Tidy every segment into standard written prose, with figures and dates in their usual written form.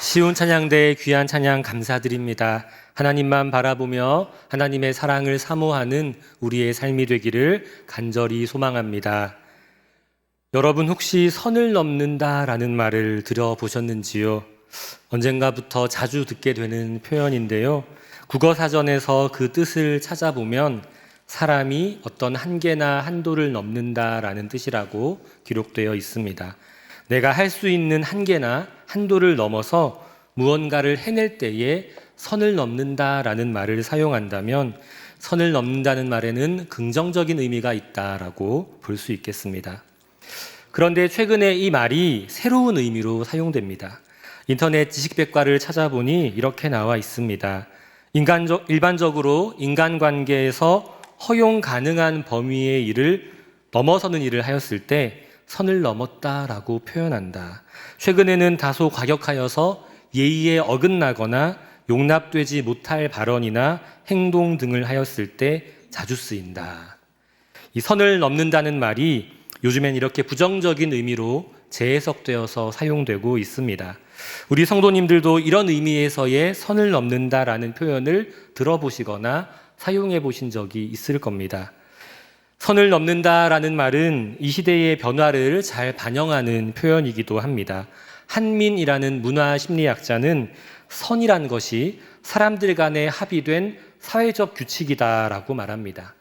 쉬운 찬양대 귀한 찬양 감사드립니다. 하나님만 바라보며 하나님의 사랑을 사모하는 우리의 삶이 되기를 간절히 소망합니다. 여러분 혹시 선을 넘는다라는 말을 들어보셨는지요? 언젠가부터 자주 듣게 되는 표현인데요. 국어사전에서 그 뜻을 찾아보면 사람이 어떤 한계나 한도를 넘는다라는 뜻이라고 기록되어 있습니다. 내가 할 수 있는 한계나 한도를 넘어서 무언가를 해낼 때에 선을 넘는다라는 말을 사용한다면 선을 넘는다는 말에는 긍정적인 의미가 있다라고 볼 수 있겠습니다. 그런데 최근에 이 말이 새로운 의미로 사용됩니다. 인터넷 지식백과를 찾아보니 이렇게 나와 있습니다. 일반적으로 인간관계에서 허용 가능한 범위의 일을 넘어서는 일을 하였을 때 선을 넘었다라고 표현한다. 최근에는 다소 과격하여서 예의에 어긋나거나 용납되지 못할 발언이나 행동 등을 하였을 때 자주 쓰인다. 이 선을 넘는다는 말이 요즘엔 이렇게 부정적인 의미로 재해석되어서 사용되고 있습니다. 우리 성도님들도 이런 의미에서의 선을 넘는다라는 표현을 들어보시거나 사용해 보신 적이 있을 겁니다. 선을 넘는다라는 말은 이 시대의 변화를 잘 반영하는 표현이기도 합니다. 한민이라는 문화심리학자는 선이라는 것이 사람들 간에 합의된 사회적 규칙이다라고 말합니다.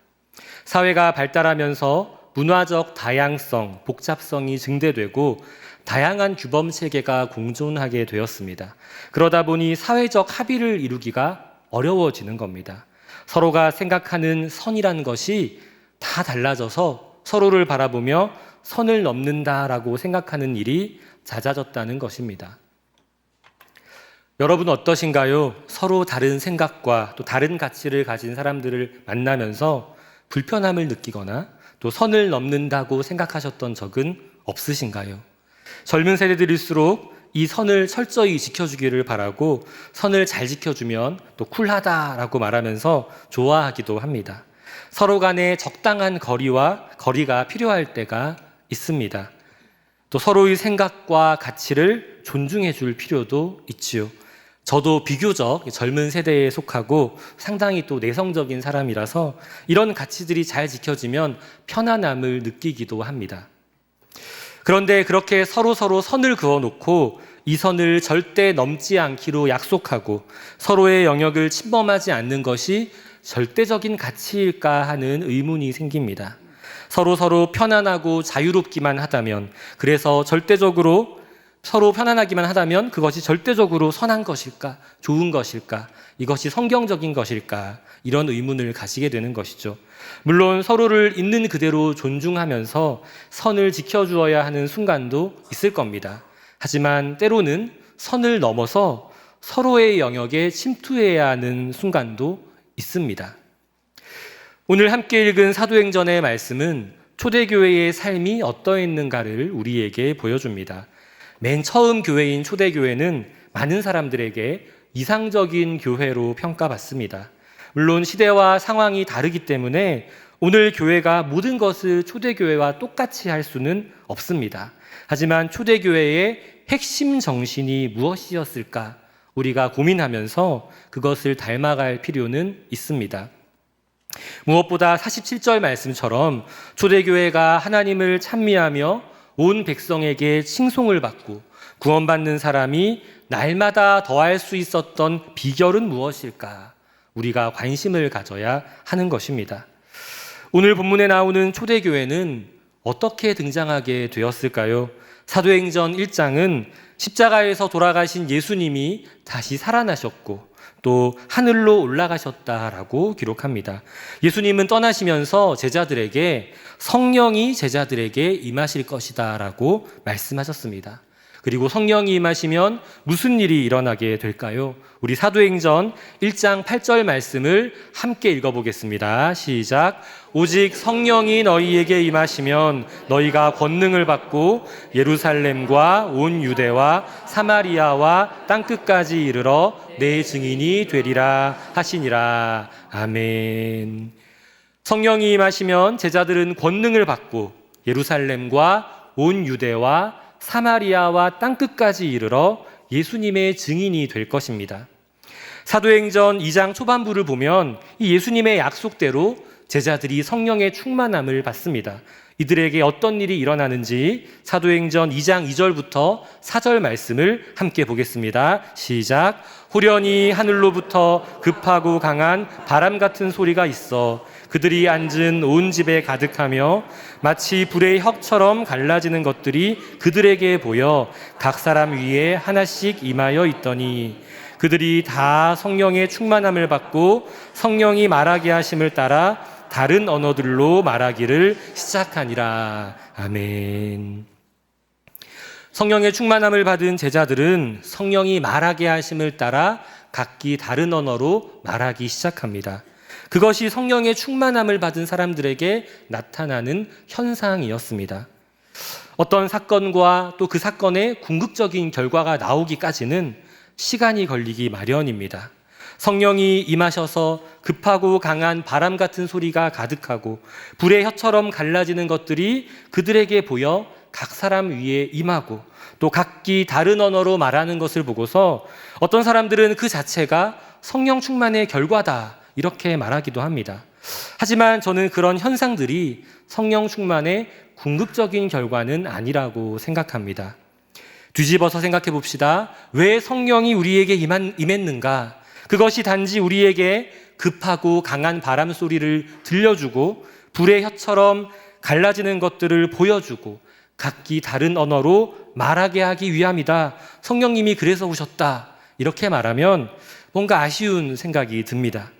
사회가 발달하면서 문화적 다양성, 복잡성이 증대되고 다양한 규범 체계가 공존하게 되었습니다. 그러다 보니 사회적 합의를 이루기가 어려워지는 겁니다. 서로가 생각하는 선이라는 것이 다 달라져서 서로를 바라보며 선을 넘는다라고 생각하는 일이 잦아졌다는 것입니다. 여러분 어떠신가요? 서로 다른 생각과 또 다른 가치를 가진 사람들을 만나면서 불편함을 느끼거나 또 선을 넘는다고 생각하셨던 적은 없으신가요? 젊은 세대들일수록 이 선을 철저히 지켜주기를 바라고 선을 잘 지켜주면 또 쿨하다라고 말하면서 좋아하기도 합니다. 서로 간에 적당한 거리가 필요할 때가 있습니다. 또 서로의 생각과 가치를 존중해 줄 필요도 있지요. 저도 비교적 젊은 세대에 속하고 상당히 또 내성적인 사람이라서 이런 가치들이 잘 지켜지면 편안함을 느끼기도 합니다. 그런데 그렇게 서로 선을 그어놓고 이 선을 절대 넘지 않기로 약속하고 서로의 영역을 침범하지 않는 것이 절대적인 가치일까 하는 의문이 생깁니다. 서로 편안하고 자유롭기만 하다면, 그래서 서로 편안하기만 하다면 그것이 절대적으로 선한 것일까? 좋은 것일까? 이것이 성경적인 것일까? 이런 의문을 가지게 되는 것이죠. 물론 서로를 있는 그대로 존중하면서 선을 지켜주어야 하는 순간도 있을 겁니다. 하지만 때로는 선을 넘어서 서로의 영역에 침투해야 하는 순간도 있습니다. 오늘 함께 읽은 사도행전의 말씀은 초대교회의 삶이 어떠했는가를 우리에게 보여줍니다. 맨 처음 교회인 초대교회는 많은 사람들에게 이상적인 교회로 평가받습니다. 물론 시대와 상황이 다르기 때문에 오늘 교회가 모든 것을 초대교회와 똑같이 할 수는 없습니다. 하지만 초대교회의 핵심 정신이 무엇이었을까? 우리가 고민하면서 그것을 닮아갈 필요는 있습니다. 무엇보다 47절 말씀처럼 초대교회가 하나님을 찬미하며 온 백성에게 칭송을 받고 구원받는 사람이 날마다 더할 수 있었던 비결은 무엇일까? 우리가 관심을 가져야 하는 것입니다. 오늘 본문에 나오는 초대교회는 어떻게 등장하게 되었을까요? 사도행전 1장은 십자가에서 돌아가신 예수님이 다시 살아나셨고 또 하늘로 올라가셨다라고 기록합니다. 예수님은 떠나시면서 제자들에게 성령이 제자들에게 임하실 것이다라고 말씀하셨습니다. 그리고 성령이 임하시면 무슨 일이 일어나게 될까요? 우리 사도행전 1장 8절 말씀을 함께 읽어보겠습니다. 시작. 오직 성령이 너희에게 임하시면 너희가 권능을 받고 예루살렘과 온 유대와 사마리아와 땅끝까지 이르러 내 증인이 되리라 하시니라. 아멘. 성령이 임하시면 제자들은 권능을 받고 예루살렘과 온 유대와 사마리아와 땅끝까지 이르러 예수님의 증인이 될 것입니다. 사도행전 2장 초반부를 보면 이 예수님의 약속대로 제자들이 성령의 충만함을 받습니다. 이들에게 어떤 일이 일어나는지 사도행전 2장 2절부터 4절 말씀을 함께 보겠습니다. 시작. 후련히 하늘로부터 급하고 강한 바람 같은 소리가 있어 그들이 앉은 온 집에 가득하며 마치 불의 혁처럼 갈라지는 것들이 그들에게 보여 각 사람 위에 하나씩 임하여 있더니 그들이 다 성령의 충만함을 받고 성령이 말하게 하심을 따라 다른 언어들로 말하기를 시작하니라. 아멘. 성령의 충만함을 받은 제자들은 성령이 말하게 하심을 따라 각기 다른 언어로 말하기 시작합니다. 그것이 성령의 충만함을 받은 사람들에게 나타나는 현상이었습니다. 어떤 사건과 또 그 사건의 궁극적인 결과가 나오기까지는 시간이 걸리기 마련입니다. 성령이 임하셔서 급하고 강한 바람 같은 소리가 가득하고 불의 혀처럼 갈라지는 것들이 그들에게 보여 각 사람 위에 임하고 또 각기 다른 언어로 말하는 것을 보고서 어떤 사람들은 그 자체가 성령 충만의 결과다 이렇게 말하기도 합니다. 하지만 저는 그런 현상들이 성령 충만의 궁극적인 결과는 아니라고 생각합니다. 뒤집어서 생각해 봅시다. 왜 성령이 우리에게 임했는가? 그것이 단지 우리에게 급하고 강한 바람 소리를 들려주고 불의 혀처럼 갈라지는 것들을 보여주고 각기 다른 언어로 말하게 하기 위함이다. 성령님이 그래서 오셨다. 이렇게 말하면 뭔가 아쉬운 생각이 듭니다.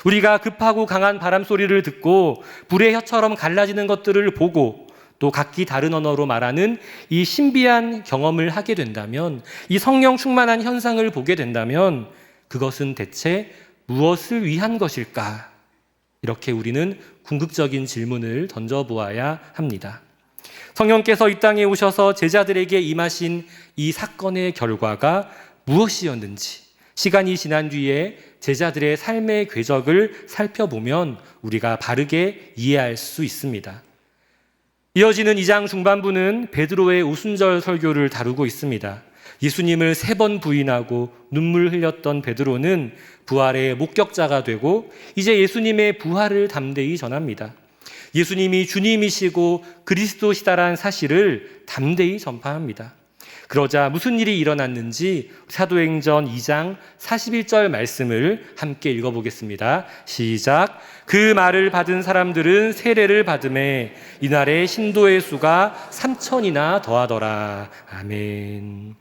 우리가 급하고 강한 바람 소리를 듣고 불의 혀처럼 갈라지는 것들을 보고 또 각기 다른 언어로 말하는 이 신비한 경험을 하게 된다면, 이 성령 충만한 현상을 보게 된다면 그것은 대체 무엇을 위한 것일까? 이렇게 우리는 궁극적인 질문을 던져보아야 합니다. 성령께서 이 땅에 오셔서 제자들에게 임하신 이 사건의 결과가 무엇이었는지 시간이 지난 뒤에 제자들의 삶의 궤적을 살펴보면 우리가 바르게 이해할 수 있습니다. 이어지는 2장 중반부는 베드로의 오순절 설교를 다루고 있습니다. 예수님을 3번 부인하고 눈물 흘렸던 베드로는 부활의 목격자가 되고 이제 예수님의 부활을 담대히 전합니다. 예수님이 주님이시고 그리스도시다라는 사실을 담대히 전파합니다. 그러자 무슨 일이 일어났는지 사도행전 2장 41절 말씀을 함께 읽어보겠습니다. 시작. 그 말을 받은 사람들은 세례를 받음에 이날의 신도의 수가 3,000이나 더하더라. 아멘.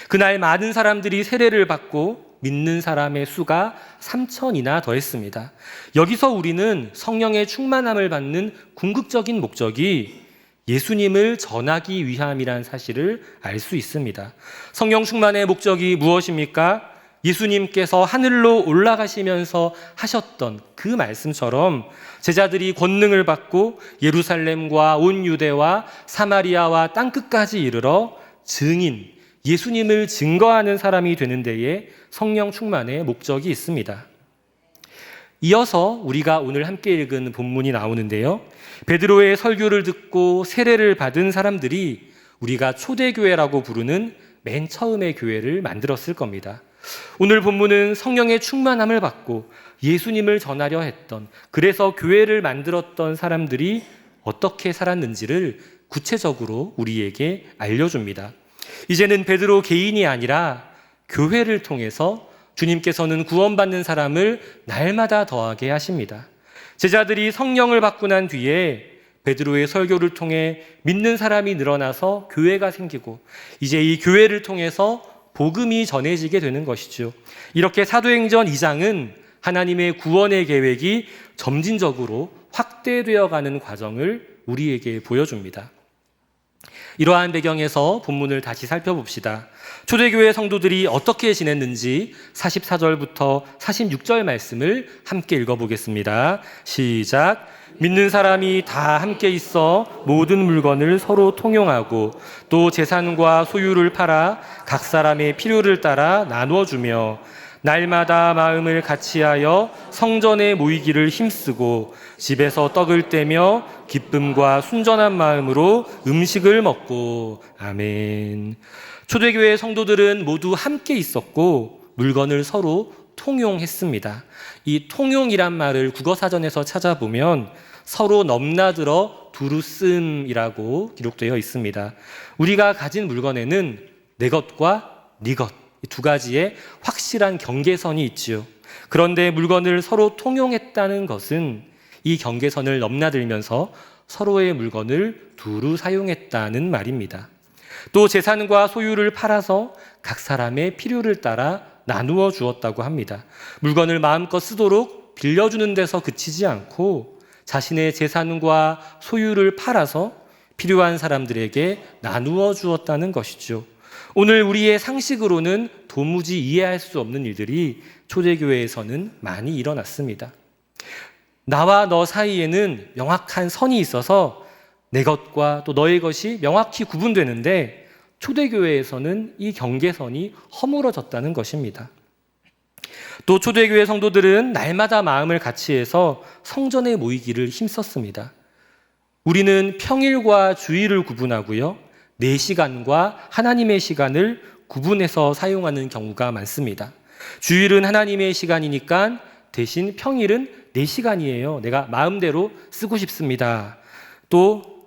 그날 많은 사람들이 세례를 받고 믿는 사람의 수가 3,000이나 더했습니다. 여기서 우리는 성령의 충만함을 받는 궁극적인 목적이 예수님을 전하기 위함이라는 사실을 알 수 있습니다. 성령 충만의 목적이 무엇입니까? 예수님께서 하늘로 올라가시면서 하셨던 그 말씀처럼 제자들이 권능을 받고 예루살렘과 온 유대와 사마리아와 땅끝까지 이르러 증인, 예수님을 증거하는 사람이 되는 데에 성령 충만의 목적이 있습니다. 이어서 우리가 오늘 함께 읽은 본문이 나오는데요. 베드로의 설교를 듣고 세례를 받은 사람들이 우리가 초대교회라고 부르는 맨 처음의 교회를 만들었을 겁니다. 오늘 본문은 성령의 충만함을 받고 예수님을 전하려 했던, 그래서 교회를 만들었던 사람들이 어떻게 살았는지를 구체적으로 우리에게 알려줍니다. 이제는 베드로 개인이 아니라 교회를 통해서 주님께서는 구원받는 사람을 날마다 더하게 하십니다. 제자들이 성령을 받고 난 뒤에 베드로의 설교를 통해 믿는 사람이 늘어나서 교회가 생기고 이제 이 교회를 통해서 복음이 전해지게 되는 것이죠. 이렇게 사도행전 2장은 하나님의 구원의 계획이 점진적으로 확대되어 가는 과정을 우리에게 보여줍니다. 이러한 배경에서 본문을 다시 살펴봅시다. 초대교회 성도들이 어떻게 지냈는지 44절부터 46절 말씀을 함께 읽어보겠습니다. 시작. 믿는 사람이 다 함께 있어 모든 물건을 서로 통용하고 또 재산과 소유를 팔아 각 사람의 필요를 따라 나누어 주며 날마다 마음을 같이하여 성전에 모이기를 힘쓰고 집에서 떡을 떼며 기쁨과 순전한 마음으로 음식을 먹고. 아멘. 초대교회 성도들은 모두 함께 있었고 물건을 서로 통용했습니다. 이 통용이란 말을 국어사전에서 찾아보면 서로 넘나들어 두루 씀이라고 기록되어 있습니다. 우리가 가진 물건에는 내 것과 네 것, 이 두 가지의 확실한 경계선이 있지요. 그런데 물건을 서로 통용했다는 것은 이 경계선을 넘나들면서 서로의 물건을 두루 사용했다는 말입니다. 또 재산과 소유를 팔아서 각 사람의 필요를 따라 나누어 주었다고 합니다. 물건을 마음껏 쓰도록 빌려주는 데서 그치지 않고 자신의 재산과 소유를 팔아서 필요한 사람들에게 나누어 주었다는 것이죠. 오늘 우리의 상식으로는 도무지 이해할 수 없는 일들이 초대교회에서는 많이 일어났습니다. 나와 너 사이에는 명확한 선이 있어서 내 것과 또 너의 것이 명확히 구분되는데 초대교회에서는 이 경계선이 허물어졌다는 것입니다. 또 초대교회 성도들은 날마다 마음을 같이 해서 성전에 모이기를 힘썼습니다. 우리는 평일과 주일을 구분하고요. 내 시간과 하나님의 시간을 구분해서 사용하는 경우가 많습니다. 주일은 하나님의 시간이니까 대신 평일은 내 시간이에요. 내가 마음대로 쓰고 싶습니다. 또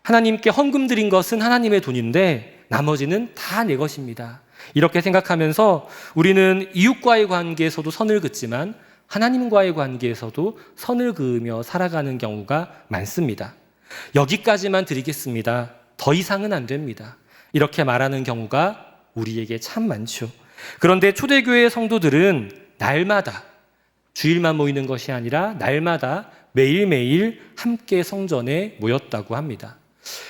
하나님께 헌금 드린 것은 하나님의 돈인데 나머지는 다 내 것입니다. 이렇게 생각하면서 우리는 이웃과의 관계에서도 선을 긋지만 하나님과의 관계에서도 선을 그으며 살아가는 경우가 많습니다. 여기까지만 드리겠습니다. 더 이상은 안 됩니다. 이렇게 말하는 경우가 우리에게 참 많죠. 그런데 초대교회 성도들은 날마다 주일만 모이는 것이 아니라 날마다 매일매일 함께 성전에 모였다고 합니다.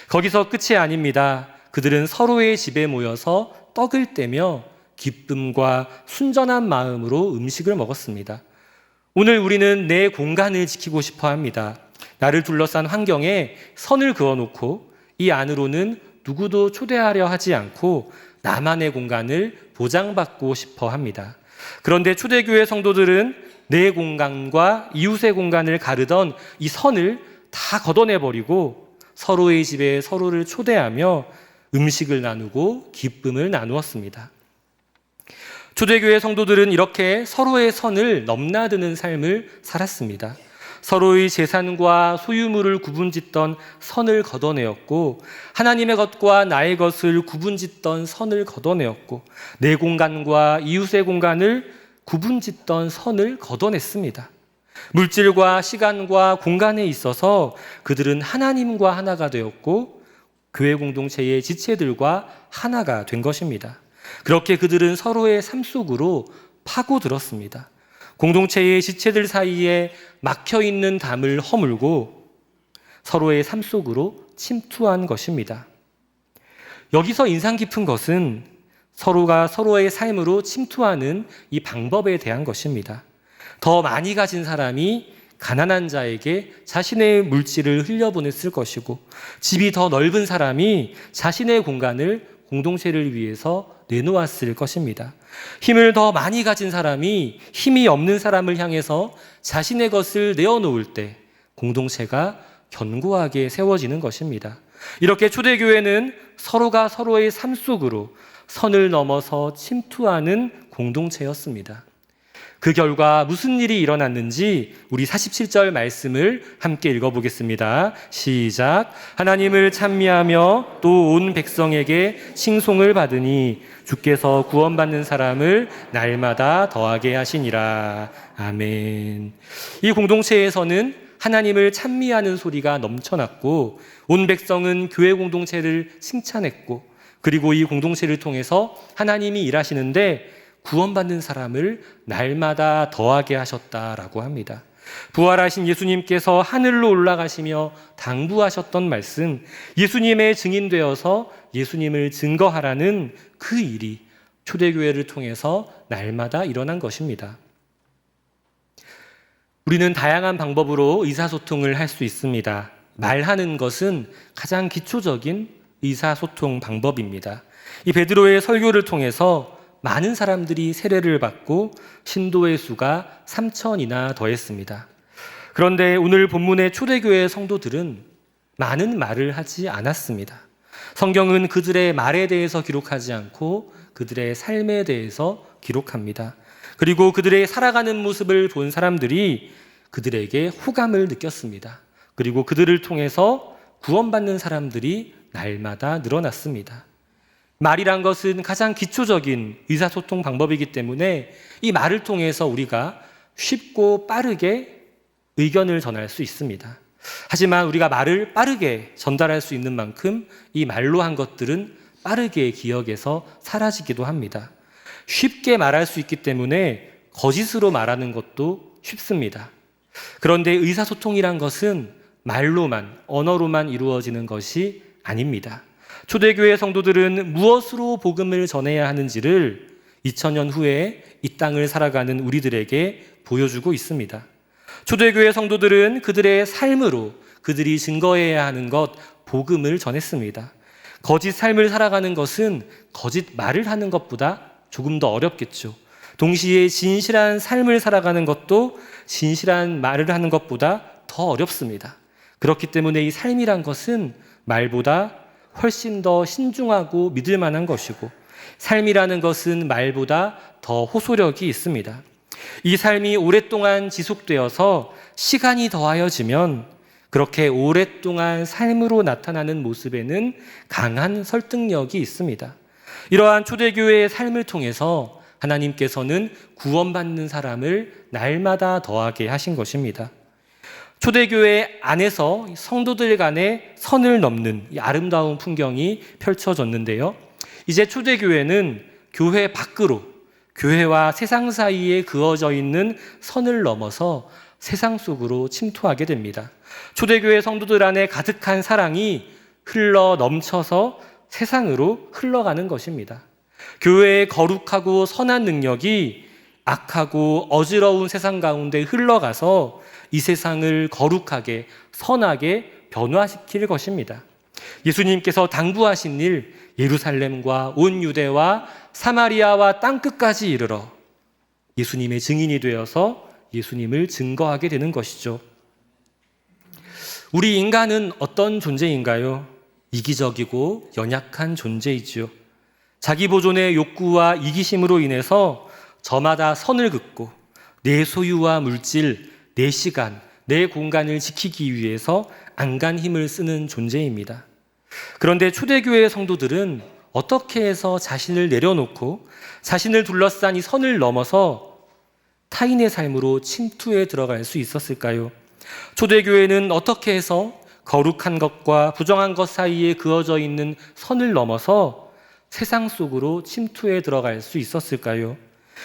거기서 끝이 아닙니다. 그들은 서로의 집에 모여서 떡을 떼며 기쁨과 순전한 마음으로 음식을 먹었습니다. 오늘 우리는 내 공간을 지키고 싶어 합니다. 나를 둘러싼 환경에 선을 그어놓고 이 안으로는 누구도 초대하려 하지 않고 나만의 공간을 보장받고 싶어 합니다. 그런데 초대교회 성도들은 내 공간과 이웃의 공간을 가르던 이 선을 다 걷어내버리고 서로의 집에 서로를 초대하며 음식을 나누고 기쁨을 나누었습니다. 초대교회 성도들은 이렇게 서로의 선을 넘나드는 삶을 살았습니다. 서로의 재산과 소유물을 구분짓던 선을 걷어내었고 하나님의 것과 나의 것을 구분짓던 선을 걷어내었고 내 공간과 이웃의 공간을 구분짓던 선을 걷어냈습니다. 물질과 시간과 공간에 있어서 그들은 하나님과 하나가 되었고 교회 공동체의 지체들과 하나가 된 것입니다. 그렇게 그들은 서로의 삶 속으로 파고들었습니다. 공동체의 지체들 사이에 막혀있는 담을 허물고 서로의 삶 속으로 침투한 것입니다. 여기서 인상 깊은 것은 서로가 서로의 삶으로 침투하는 이 방법에 대한 것입니다. 더 많이 가진 사람이 가난한 자에게 자신의 물질을 흘려보냈을 것이고 집이 더 넓은 사람이 자신의 공간을 공동체를 위해서 내놓았을 것입니다. 힘을 더 많이 가진 사람이 힘이 없는 사람을 향해서 자신의 것을 내어놓을 때 공동체가 견고하게 세워지는 것입니다. 이렇게 초대교회는 서로가 서로의 삶 속으로 선을 넘어서 침투하는 공동체였습니다. 그 결과 무슨 일이 일어났는지 우리 47절 말씀을 함께 읽어보겠습니다. 시작. 하나님을 찬미하며 또 온 백성에게 칭송을 받으니 주께서 구원받는 사람을 날마다 더하게 하시니라. 아멘. 이 공동체에서는 하나님을 찬미하는 소리가 넘쳐났고 온 백성은 교회 공동체를 칭찬했고 그리고 이 공동체를 통해서 하나님이 일하시는데 구원받는 사람을 날마다 더하게 하셨다라고 합니다. 부활하신 예수님께서 하늘로 올라가시며 당부하셨던 말씀, 예수님의 증인되어서 예수님을 증거하라는 그 일이 초대교회를 통해서 날마다 일어난 것입니다. 우리는 다양한 방법으로 의사소통을 할 수 있습니다. 말하는 것은 가장 기초적인 의사소통 방법입니다. 이 베드로의 설교를 통해서 많은 사람들이 세례를 받고 신도의 수가 3,000이나 더했습니다. 그런데 오늘 본문의 초대교회 성도들은 많은 말을 하지 않았습니다. 성경은 그들의 말에 대해서 기록하지 않고 그들의 삶에 대해서 기록합니다. 그리고 그들의 살아가는 모습을 본 사람들이 그들에게 호감을 느꼈습니다. 그리고 그들을 통해서 구원받는 사람들이 날마다 늘어났습니다. 말이란 것은 가장 기초적인 의사소통 방법이기 때문에 이 말을 통해서 우리가 쉽고 빠르게 의견을 전할 수 있습니다. 하지만 우리가 말을 빠르게 전달할 수 있는 만큼 이 말로 한 것들은 빠르게 기억에서 사라지기도 합니다. 쉽게 말할 수 있기 때문에 거짓으로 말하는 것도 쉽습니다. 그런데 의사소통이란 것은 말로만, 언어로만 이루어지는 것이 아닙니다. 초대교회 성도들은 무엇으로 복음을 전해야 하는지를 2000년 후에 이 땅을 살아가는 우리들에게 보여주고 있습니다. 초대교회 성도들은 그들의 삶으로 그들이 증거해야 하는 것, 복음을 전했습니다. 거짓 삶을 살아가는 것은 거짓 말을 하는 것보다 조금 더 어렵겠죠. 동시에 진실한 삶을 살아가는 것도 진실한 말을 하는 것보다 더 어렵습니다. 그렇기 때문에 이 삶이란 것은 말보다 훨씬 더 신중하고 믿을 만한 것이고, 삶이라는 것은 말보다 더 호소력이 있습니다. 이 삶이 오랫동안 지속되어서 시간이 더하여지면 그렇게 오랫동안 삶으로 나타나는 모습에는 강한 설득력이 있습니다. 이러한 초대교회의 삶을 통해서 하나님께서는 구원받는 사람을 날마다 더하게 하신 것입니다. 초대교회 안에서 성도들 간의 선을 넘는 이 아름다운 풍경이 펼쳐졌는데요. 이제 초대교회는 교회 밖으로, 교회와 세상 사이에 그어져 있는 선을 넘어서 세상 속으로 침투하게 됩니다. 초대교회 성도들 안에 가득한 사랑이 흘러 넘쳐서 세상으로 흘러가는 것입니다. 교회의 거룩하고 선한 능력이 악하고 어지러운 세상 가운데 흘러가서 이 세상을 거룩하게, 선하게 변화시킬 것입니다. 예수님께서 당부하신 일, 예루살렘과 온 유대와 사마리아와 땅끝까지 이르러 예수님의 증인이 되어서 예수님을 증거하게 되는 것이죠. 우리 인간은 어떤 존재인가요? 이기적이고 연약한 존재이지요. 자기 보존의 욕구와 이기심으로 인해서 저마다 선을 긋고 내 소유와 물질, 내 시간, 내 공간을 지키기 위해서 안간 힘을 쓰는 존재입니다. 그런데 초대교회 성도들은 어떻게 해서 자신을 내려놓고 자신을 둘러싼 이 선을 넘어서 타인의 삶으로 침투해 들어갈 수 있었을까요? 초대교회는 어떻게 해서 거룩한 것과 부정한 것 사이에 그어져 있는 선을 넘어서 세상 속으로 침투해 들어갈 수 있었을까요?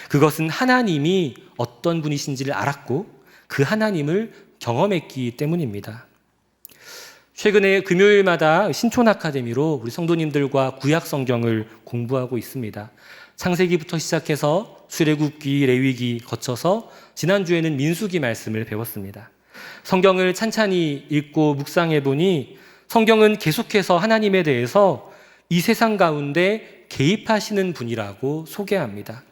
그것은 하나님이 어떤 분이신지를 알았고 그 하나님을 경험했기 때문입니다. 최근에 금요일마다 신촌 아카데미로 우리 성도님들과 구약 성경을 공부하고 있습니다. 창세기부터 시작해서 출애굽기, 레위기 거쳐서 지난주에는 민수기 말씀을 배웠습니다. 성경을 찬찬히 읽고 묵상해 보니 성경은 계속해서 하나님에 대해서 이 세상 가운데 개입하시는 분이라고 소개합니다.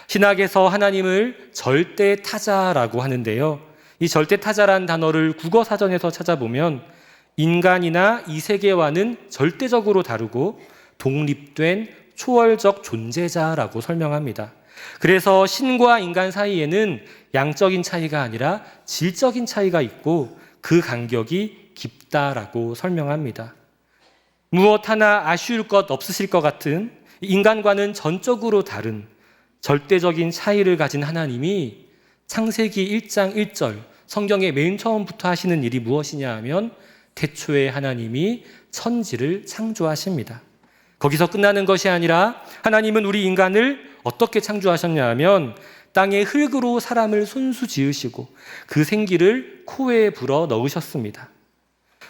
신학에서 하나님을 절대타자라고 하는데요. 이 절대타자란 단어를 국어사전에서 찾아보면 인간이나 이 세계와는 절대적으로 다르고 독립된 초월적 존재자라고 설명합니다. 그래서 신과 인간 사이에는 양적인 차이가 아니라 질적인 차이가 있고 그 간격이 깊다라고 설명합니다. 무엇 하나 아쉬울 것 없으실 것 같은 인간과는 전적으로 다른 절대적인 차이를 가진 하나님이 창세기 1장 1절 성경의 맨 처음부터 하시는 일이 무엇이냐 하면 태초에 하나님이 천지를 창조하십니다. 거기서 끝나는 것이 아니라 하나님은 우리 인간을 어떻게 창조하셨냐 하면 땅의 흙으로 사람을 손수 지으시고 그 생기를 코에 불어 넣으셨습니다.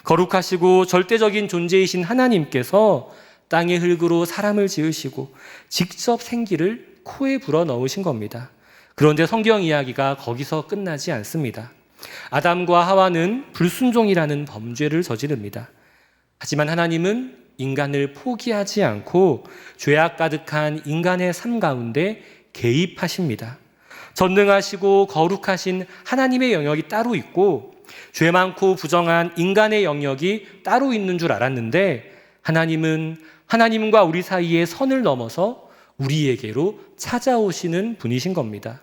거룩하시고 절대적인 존재이신 하나님께서 땅의 흙으로 사람을 지으시고 직접 생기를 코에 불어 넣으신 겁니다. 그런데 성경 이야기가 거기서 끝나지 않습니다. 아담과 하와는 불순종이라는 범죄를 저지릅니다. 하지만 하나님은 인간을 포기하지 않고 죄악 가득한 인간의 삶 가운데 개입하십니다. 전능하시고 거룩하신 하나님의 영역이 따로 있고 죄 많고 부정한 인간의 영역이 따로 있는 줄 알았는데 하나님은 하나님과 우리 사이의 선을 넘어서 우리에게로 찾아오시는 분이신 겁니다.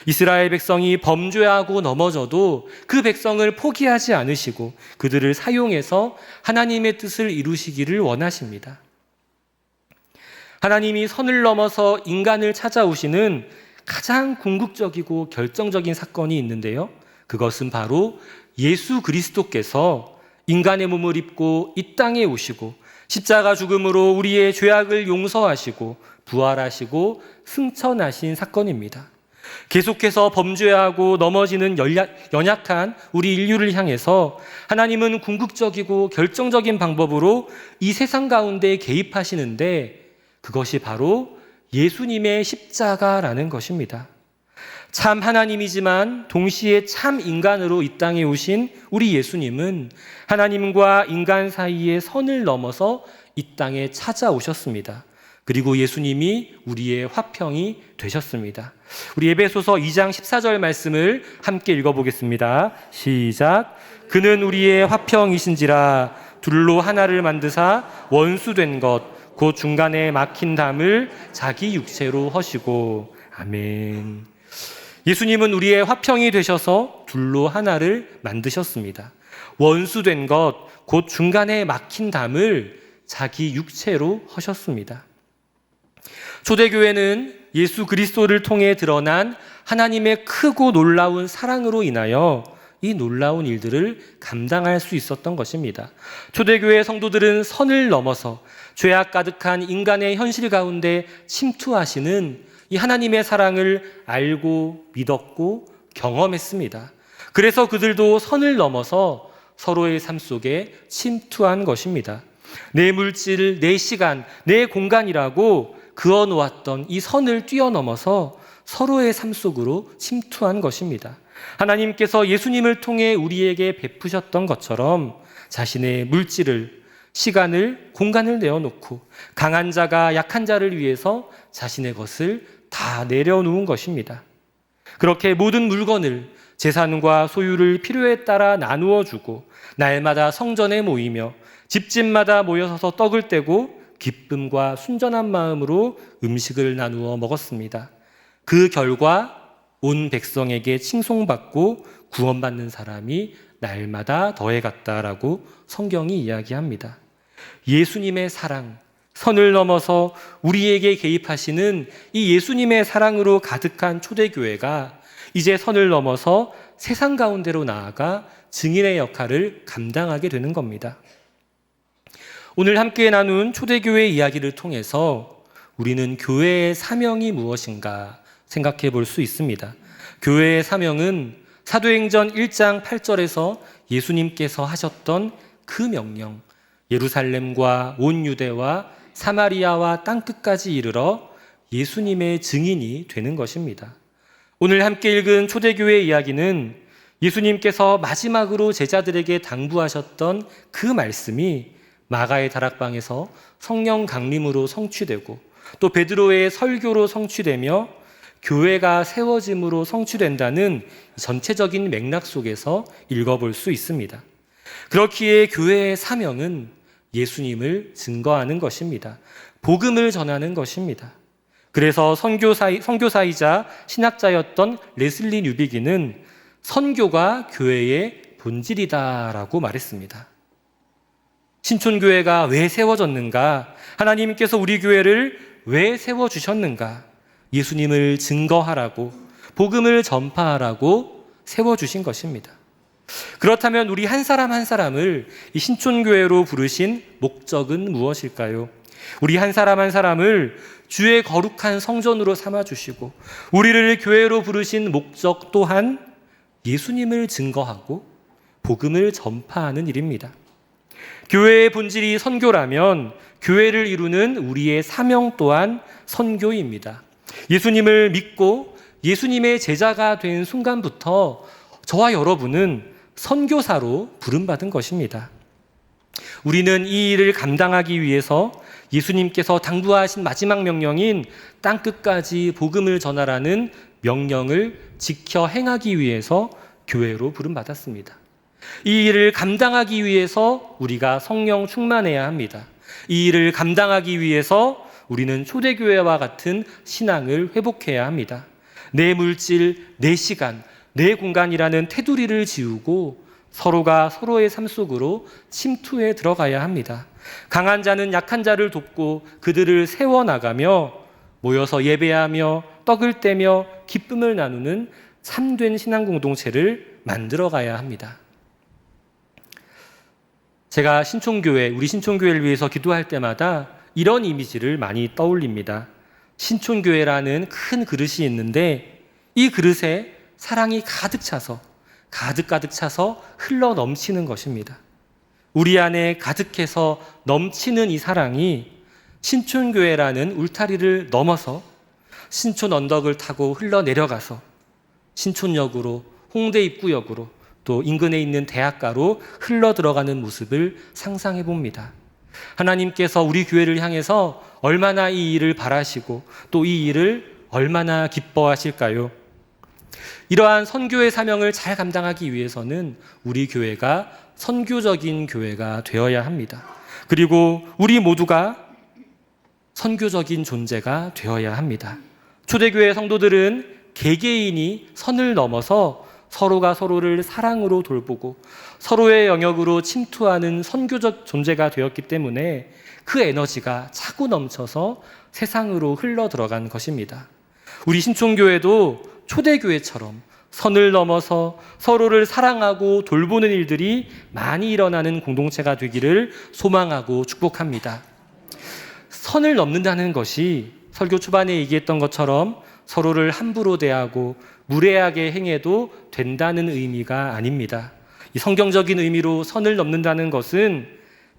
이스라엘 백성이 범죄하고 넘어져도 그 백성을 포기하지 않으시고 그들을 사용해서 하나님의 뜻을 이루시기를 원하십니다. 하나님이 선을 넘어서 인간을 찾아오시는 가장 궁극적이고 결정적인 사건이 있는데요. 그것은 바로 예수 그리스도께서 인간의 몸을 입고 이 땅에 오시고 십자가 죽음으로 우리의 죄악을 용서하시고 부활하시고 승천하신 사건입니다. 계속해서 범죄하고 넘어지는 연약한 우리 인류를 향해서 하나님은 궁극적이고 결정적인 방법으로 이 세상 가운데 개입하시는데 그것이 바로 예수님의 십자가라는 것입니다. 참 하나님이지만 동시에 참 인간으로 이 땅에 오신 우리 예수님은 하나님과 인간 사이의 선을 넘어서 이 땅에 찾아오셨습니다. 그리고 예수님이 우리의 화평이 되셨습니다. 우리 에베소서 2장 14절 말씀을 함께 읽어보겠습니다. 시작. 그는 우리의 화평이신지라 둘로 하나를 만드사 원수된 것 곧 중간에 막힌 담을 자기 육체로 허시고. 아멘. 예수님은 우리의 화평이 되셔서 둘로 하나를 만드셨습니다. 원수된 것 곧 중간에 막힌 담을 자기 육체로 허셨습니다. 초대교회는 예수 그리스도를 통해 드러난 하나님의 크고 놀라운 사랑으로 인하여 이 놀라운 일들을 감당할 수 있었던 것입니다. 초대교회 성도들은 선을 넘어서 죄악 가득한 인간의 현실 가운데 침투하시는 이 하나님의 사랑을 알고 믿었고 경험했습니다. 그래서 그들도 선을 넘어서 서로의 삶 속에 침투한 것입니다. 내 물질, 내 시간, 내 공간이라고 그어놓았던 이 선을 뛰어넘어서 서로의 삶 속으로 침투한 것입니다. 하나님께서 예수님을 통해 우리에게 베푸셨던 것처럼 자신의 물질을, 시간을, 공간을 내어놓고 강한 자가 약한 자를 위해서 자신의 것을 다 내려놓은 것입니다. 그렇게 모든 물건을, 재산과 소유를 필요에 따라 나누어 주고 날마다 성전에 모이며 집집마다 모여서 떡을 떼고 기쁨과 순전한 마음으로 음식을 나누어 먹었습니다. 그 결과 온 백성에게 칭송받고 구원받는 사람이 날마다 더해갔다라고 성경이 이야기합니다. 예수님의 사랑, 선을 넘어서 우리에게 개입하시는 이 예수님의 사랑으로 가득한 초대교회가 이제 선을 넘어서 세상 가운데로 나아가 증인의 역할을 감당하게 되는 겁니다. 오늘 함께 나눈 초대교회 이야기를 통해서 우리는 교회의 사명이 무엇인가 생각해 볼 수 있습니다. 교회의 사명은 사도행전 1장 8절에서 예수님께서 하셨던 그 명령, 예루살렘과 온 유대와 사마리아와 땅끝까지 이르러 예수님의 증인이 되는 것입니다. 오늘 함께 읽은 초대교회 이야기는 예수님께서 마지막으로 제자들에게 당부하셨던 그 말씀이 마가의 다락방에서 성령 강림으로 성취되고 또 베드로의 설교로 성취되며 교회가 세워짐으로 성취된다는 전체적인 맥락 속에서 읽어볼 수 있습니다. 그렇기에 교회의 사명은 예수님을 증거하는 것입니다. 복음을 전하는 것입니다. 그래서 선교사이자 신학자였던 레슬리 뉴비기는 선교가 교회의 본질이다라고 말했습니다. 신촌교회가 왜 세워졌는가? 하나님께서 우리 교회를 왜 세워주셨는가? 예수님을 증거하라고, 복음을 전파하라고 세워주신 것입니다. 그렇다면 우리 한 사람 한 사람을 이 신촌교회로 부르신 목적은 무엇일까요? 우리 한 사람 한 사람을 주의 거룩한 성전으로 삼아주시고 우리를 교회로 부르신 목적 또한 예수님을 증거하고 복음을 전파하는 일입니다. 교회의 본질이 선교라면 교회를 이루는 우리의 사명 또한 선교입니다. 예수님을 믿고 예수님의 제자가 된 순간부터 저와 여러분은 선교사로 부름받은 것입니다. 우리는 이 일을 감당하기 위해서 예수님께서 당부하신 마지막 명령인 땅끝까지 복음을 전하라는 명령을 지켜 행하기 위해서 교회로 부름받았습니다. 이 일을 감당하기 위해서 우리가 성령 충만해야 합니다. 이 일을 감당하기 위해서 우리는 초대교회와 같은 신앙을 회복해야 합니다. 내 물질, 내 시간, 내 공간이라는 테두리를 지우고 서로가 서로의 삶 속으로 침투해 들어가야 합니다. 강한 자는 약한 자를 돕고 그들을 세워나가며 모여서 예배하며 떡을 떼며 기쁨을 나누는 참된 신앙 공동체를 만들어가야 합니다. 제가 우리 신촌교회를 위해서 기도할 때마다 이런 이미지를 많이 떠올립니다. 신촌교회라는 큰 그릇이 있는데 이 그릇에 사랑이 가득 차서 흘러 넘치는 것입니다. 우리 안에 가득해서 넘치는 이 사랑이 신촌교회라는 울타리를 넘어서 신촌 언덕을 타고 흘러내려가서 신촌역으로, 홍대 입구역으로, 또 인근에 있는 대학가로 흘러 들어가는 모습을 상상해 봅니다. 하나님께서 우리 교회를 향해서 얼마나 이 일을 바라시고 또 이 일을 얼마나 기뻐하실까요? 이러한 선교의 사명을 잘 감당하기 위해서는 우리 교회가 선교적인 교회가 되어야 합니다. 그리고 우리 모두가 선교적인 존재가 되어야 합니다. 초대교회 성도들은 개개인이 선을 넘어서 서로가 서로를 사랑으로 돌보고 서로의 영역으로 침투하는 선교적 존재가 되었기 때문에 그 에너지가 차고 넘쳐서 세상으로 흘러 들어간 것입니다. 우리 신촌교회도 초대교회처럼 선을 넘어서 서로를 사랑하고 돌보는 일들이 많이 일어나는 공동체가 되기를 소망하고 축복합니다. 선을 넘는다는 것이 설교 초반에 얘기했던 것처럼 서로를 함부로 대하고 무례하게 행해도 된다는 의미가 아닙니다. 이 성경적인 의미로 선을 넘는다는 것은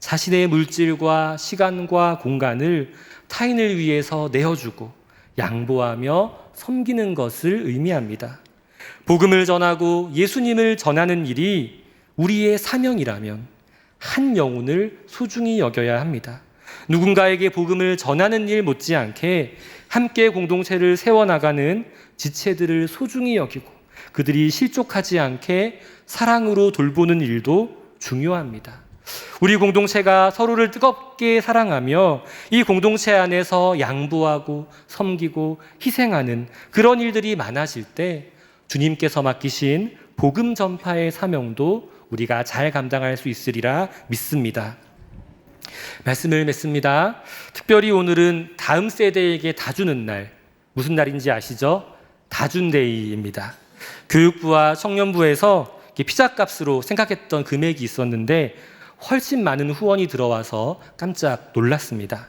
자신의 물질과 시간과 공간을 타인을 위해서 내어주고 양보하며 섬기는 것을 의미합니다. 복음을 전하고 예수님을 전하는 일이 우리의 사명이라면 한 영혼을 소중히 여겨야 합니다. 누군가에게 복음을 전하는 일 못지않게 함께 공동체를 세워나가는 지체들을 소중히 여기고 그들이 실족하지 않게 사랑으로 돌보는 일도 중요합니다. 우리 공동체가 서로를 뜨겁게 사랑하며 이 공동체 안에서 양보하고 섬기고 희생하는 그런 일들이 많아질 때 주님께서 맡기신 복음 전파의 사명도 우리가 잘 감당할 수 있으리라 믿습니다. 말씀을 맺습니다. 특별히 오늘은 다음 세대에게 다 주는 날, 무슨 날인지 아시죠? 다준데이입니다. 교육부와 청년부에서 피자값으로 생각했던 금액이 있었는데 훨씬 많은 후원이 들어와서 깜짝 놀랐습니다.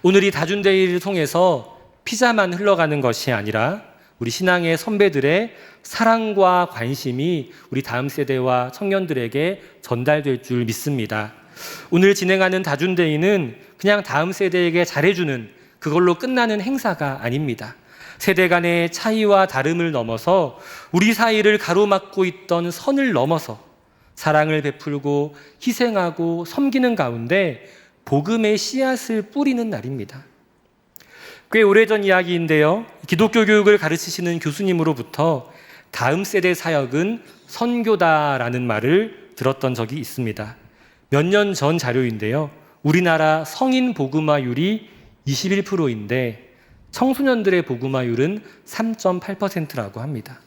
오늘 이 다준데이를 통해서 피자만 흘러가는 것이 아니라 우리 신앙의 선배들의 사랑과 관심이 우리 다음 세대와 청년들에게 전달될 줄 믿습니다. 오늘 진행하는 다준데이는 그냥 다음 세대에게 잘해주는 그걸로 끝나는 행사가 아닙니다. 세대 간의 차이와 다름을 넘어서 우리 사이를 가로막고 있던 선을 넘어서 사랑을 베풀고 희생하고 섬기는 가운데 복음의 씨앗을 뿌리는 날입니다. 꽤 오래전 이야기인데요. 기독교 교육을 가르치시는 교수님으로부터 다음 세대 사역은 선교다라는 말을 들었던 적이 있습니다. 몇 년 전 자료인데요. 우리나라 성인 복음화율이 21%인데 청소년들의 복음화율은 3.8%라고 합니다.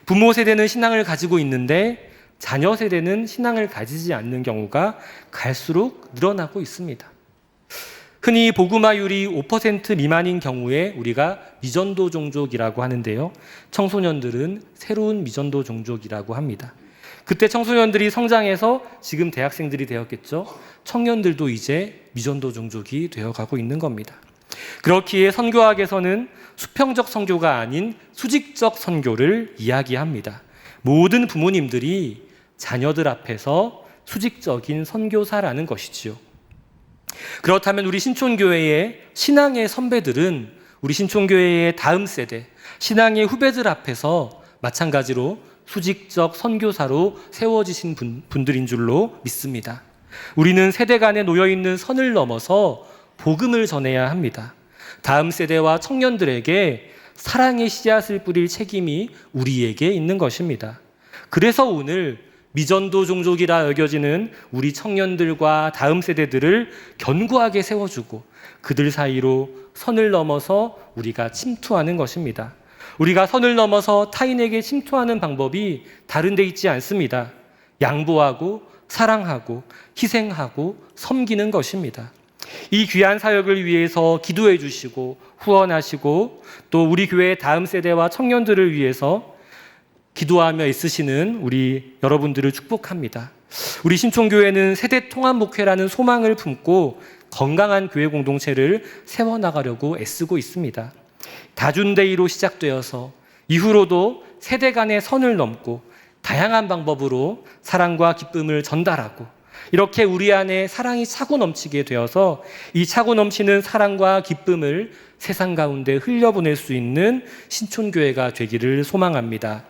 부모 세대는 신앙을 가지고 있는데 자녀 세대는 신앙을 가지지 않는 경우가 갈수록 늘어나고 있습니다. 흔히 복음화율이 5% 미만인 경우에 우리가 미전도 종족이라고 하는데요. 청소년들은 새로운 미전도 종족이라고 합니다. 그때 청소년들이 성장해서 지금 대학생들이 되었겠죠. 청년들도 이제 미전도 종족이 되어가고 있는 겁니다. 그렇기에 선교학에서는 수평적 선교가 아닌 수직적 선교를 이야기합니다. 모든 부모님들이 자녀들 앞에서 수직적인 선교사라는 것이지요. 그렇다면 우리 신촌교회의 신앙의 선배들은 우리 신촌교회의 다음 세대, 신앙의 후배들 앞에서 마찬가지로 수직적 선교사로 세워지신 분들인 줄로 믿습니다. 우리는 세대 간에 놓여있는 선을 넘어서 복음을 전해야 합니다. 다음 세대와 청년들에게 사랑의 씨앗을 뿌릴 책임이 우리에게 있는 것입니다. 그래서 오늘 미전도 종족이라 여겨지는 우리 청년들과 다음 세대들을 견고하게 세워주고 그들 사이로 선을 넘어서 우리가 침투하는 것입니다. 우리가 선을 넘어서 타인에게 침투하는 방법이 다른 데 있지 않습니다. 양보하고 사랑하고 희생하고 섬기는 것입니다. 이 귀한 사역을 위해서 기도해 주시고 후원하시고 또 우리 교회의 다음 세대와 청년들을 위해서 기도하며 있으시는 우리 여러분들을 축복합니다. 우리 신촌교회는 세대 통합 목회라는 소망을 품고 건강한 교회 공동체를 세워나가려고 애쓰고 있습니다. 다준데이로 시작되어서 이후로도 세대 간의 선을 넘고 다양한 방법으로 사랑과 기쁨을 전달하고 이렇게 우리 안에 사랑이 차고 넘치게 되어서 이 차고 넘치는 사랑과 기쁨을 세상 가운데 흘려보낼 수 있는 신촌교회가 되기를 소망합니다.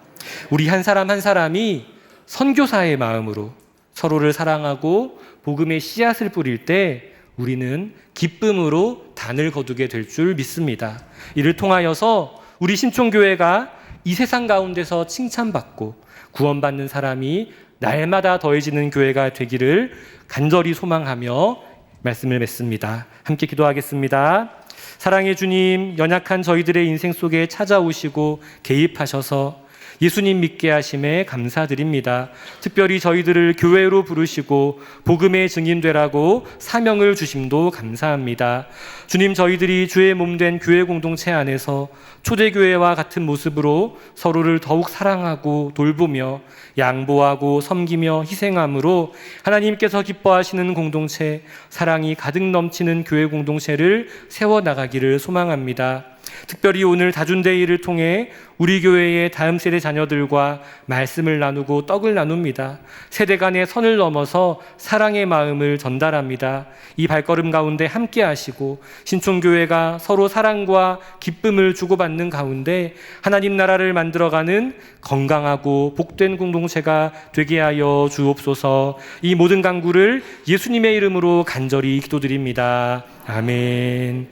우리 한 사람 한 사람이 선교사의 마음으로 서로를 사랑하고 복음의 씨앗을 뿌릴 때 우리는 기쁨으로 단을 거두게 될 줄 믿습니다. 이를 통하여서 우리 신촌교회가 이 세상 가운데서 칭찬받고 구원받는 사람이 날마다 더해지는 교회가 되기를 간절히 소망하며 말씀을 맺습니다. 함께 기도하겠습니다. 사랑의 주님, 연약한 저희들의 인생 속에 찾아오시고 개입하셔서 예수님 믿게 하심에 감사드립니다. 특별히 저희들을 교회로 부르시고 복음의 증인되라고 사명을 주심도 감사합니다. 주님, 저희들이 주의 몸된 교회 공동체 안에서 초대교회와 같은 모습으로 서로를 더욱 사랑하고 돌보며 양보하고 섬기며 희생함으로 하나님께서 기뻐하시는 공동체, 사랑이 가득 넘치는 교회 공동체를 세워나가기를 소망합니다. 특별히 오늘 다준데이를 통해 우리 교회의 다음 세대 자녀들과 말씀을 나누고 떡을 나눕니다. 세대 간의 선을 넘어서 사랑의 마음을 전달합니다. 이 발걸음 가운데 함께 하시고 신촌교회가 서로 사랑과 기쁨을 주고받는 가운데 하나님 나라를 만들어가는 건강하고 복된 공동체가 되게 하여 주옵소서. 이 모든 간구를 예수님의 이름으로 간절히 기도드립니다. 아멘.